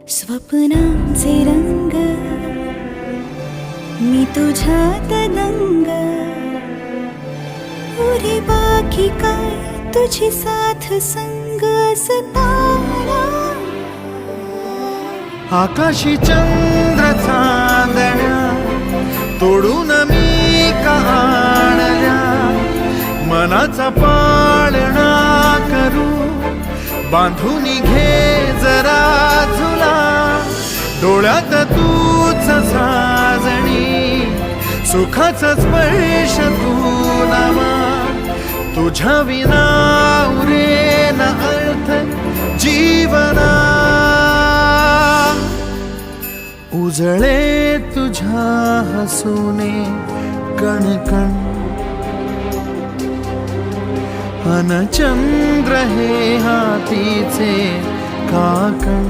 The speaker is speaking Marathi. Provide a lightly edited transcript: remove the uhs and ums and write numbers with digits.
स्वप्नांचे रंग मी तुझ्यात दंग, उरे बाकी काय तुझी साथ संग असताना. आकाशी चंद्र चांदण्या तोडून मी का आणल्या, मनाचा पाळणा करू बांधून घे जरा झुला. डोळ्यात तूच साजणी सुखाचा स्पर्श तू नामा, तुझ्या विना उरेन अर्थ जीवना. उजळे तुझ्या हसूने कणकण, अन चंद्र हे हातीचे काकण.